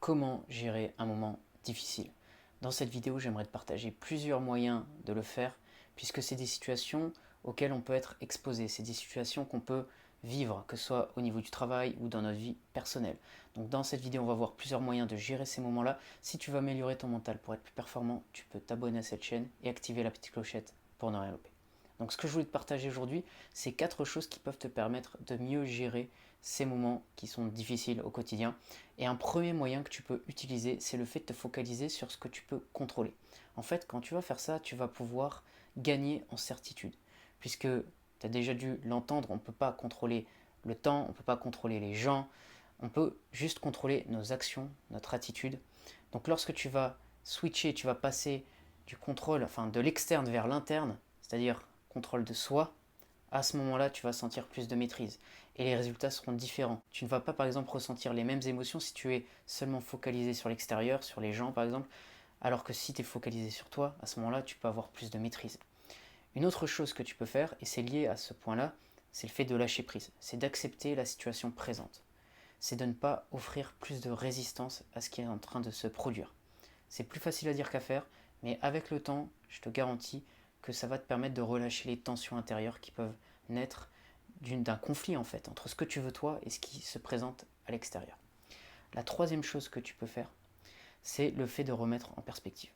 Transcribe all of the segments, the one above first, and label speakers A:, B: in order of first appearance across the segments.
A: comment gérer un moment difficile. Dans cette vidéo, j'aimerais te partager plusieurs moyens de le faire, puisque c'est des situations auxquelles on peut être exposé, c'est des situations qu'on peut vivre, que ce soit au niveau du travail ou dans notre vie personnelle. Donc dans cette vidéo, on va voir plusieurs moyens de gérer ces moments-là. Si tu veux améliorer ton mental pour être plus performant, tu peux t'abonner à cette chaîne et activer la petite clochette pour ne rien louper. Donc ce que je voulais te partager aujourd'hui, c'est 4 choses qui peuvent te permettre de mieux gérer ces moments qui sont difficiles au quotidien. Et un premier moyen que tu peux utiliser, c'est le fait de te focaliser sur ce que tu peux contrôler. En fait, quand tu vas faire ça, tu vas pouvoir gagner en certitude. Puisque tu as déjà dû l'entendre, on ne peut pas contrôler le temps, on ne peut pas contrôler les gens, on peut juste contrôler nos actions, notre attitude. Donc lorsque tu vas switcher, tu vas passer du contrôle, enfin de l'externe vers l'interne, c'est-à-dire contrôle de soi, à ce moment-là, tu vas sentir plus de maîtrise et les résultats seront différents. Tu ne vas pas, par exemple, ressentir les mêmes émotions si tu es seulement focalisé sur l'extérieur, sur les gens, par exemple, alors que si tu es focalisé sur toi, à ce moment-là, tu peux avoir plus de maîtrise. Une autre chose que tu peux faire, et c'est lié à ce point-là, c'est le fait de lâcher prise, c'est d'accepter la situation présente. C'est de ne pas offrir plus de résistance à ce qui est en train de se produire. C'est plus facile à dire qu'à faire, mais avec le temps, je te garantis que ça va te permettre de relâcher les tensions intérieures qui peuvent naître d'un conflit en fait entre ce que tu veux toi et ce qui se présente à l'extérieur. La troisième chose que tu peux faire, c'est le fait de remettre en perspective.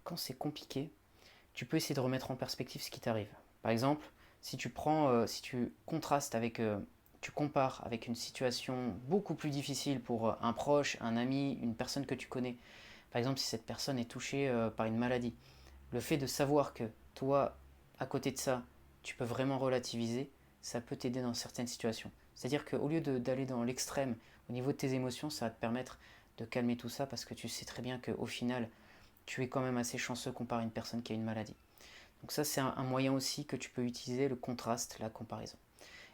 A: Quand c'est compliqué, tu peux essayer de remettre en perspective ce qui t'arrive. Par exemple, si tu contrastes avec, tu compares avec une situation beaucoup plus difficile pour un proche, un ami, une personne que tu connais. Par exemple, si cette personne est touchée par une maladie, le fait de savoir que toi, à côté de ça, tu peux vraiment relativiser, ça peut t'aider dans certaines situations. C'est-à-dire qu'au lieu d'aller dans l'extrême au niveau de tes émotions, ça va te permettre de calmer tout ça parce que tu sais très bien qu'au final, tu es quand même assez chanceux comparé à une personne qui a une maladie. Donc ça, c'est un moyen aussi que tu peux utiliser, le contraste, la comparaison.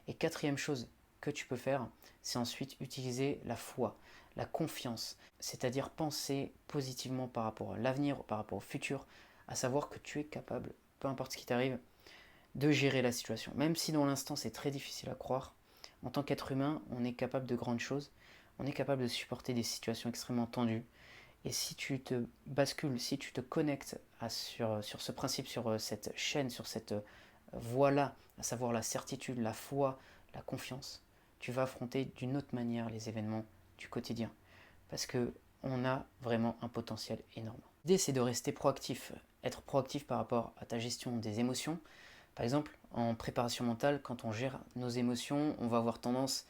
A: Et quatrième chose que tu peux faire, c'est ensuite utiliser la foi, la confiance, c'est-à-dire penser positivement par rapport à l'avenir, par rapport au futur, à savoir que tu es capable, peu importe ce qui t'arrive, de gérer la situation. Même si dans l'instant c'est très difficile à croire, en tant qu'être humain, on est capable de grandes choses, on est capable de supporter des situations extrêmement tendues. Et si tu te bascules, si tu te connectes sur ce principe, sur cette chaîne, sur cette voie-là, à savoir la certitude, la foi, la confiance, tu vas affronter d'une autre manière les événements du quotidien. Parce que on a vraiment un potentiel énorme. L'idée, c'est de rester proactif, être proactif par rapport à ta gestion des émotions. Par exemple, en préparation mentale, quand on gère nos émotions, on va avoir tendance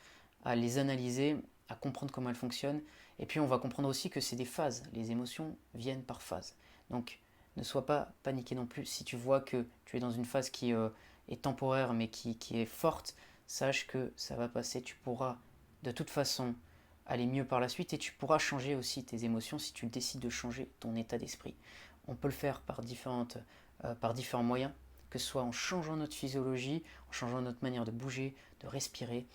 A: à les analyser, à comprendre comment elles fonctionnent, et puis on va comprendre aussi que c'est des phases. Les émotions viennent par phase. Donc, ne sois pas paniqué non plus. Si tu vois que tu es dans une phase qui est temporaire, mais qui est forte, sache que ça va passer. Tu pourras de toute façon aller mieux par la suite et tu pourras changer aussi tes émotions si tu décides de changer ton état d'esprit. On peut le faire par différents moyens, que ce soit en changeant notre physiologie, en changeant notre manière de bouger, de respirer,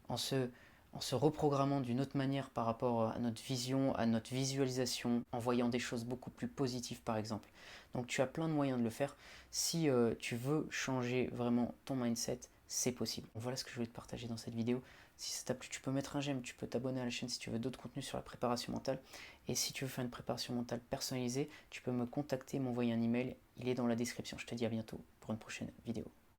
A: en se reprogrammant d'une autre manière par rapport à notre vision, à notre visualisation, en voyant des choses beaucoup plus positives par exemple. Donc tu as plein de moyens de le faire. Si tu veux changer vraiment ton mindset, c'est possible. Voilà ce que je voulais te partager dans cette vidéo. Si ça t'a plu, tu peux mettre un j'aime, tu peux t'abonner à la chaîne si tu veux d'autres contenus sur la préparation mentale. Et si tu veux faire une préparation mentale personnalisée, tu peux me contacter, m'envoyer un email, il est dans la description. Je te dis à bientôt pour une prochaine vidéo.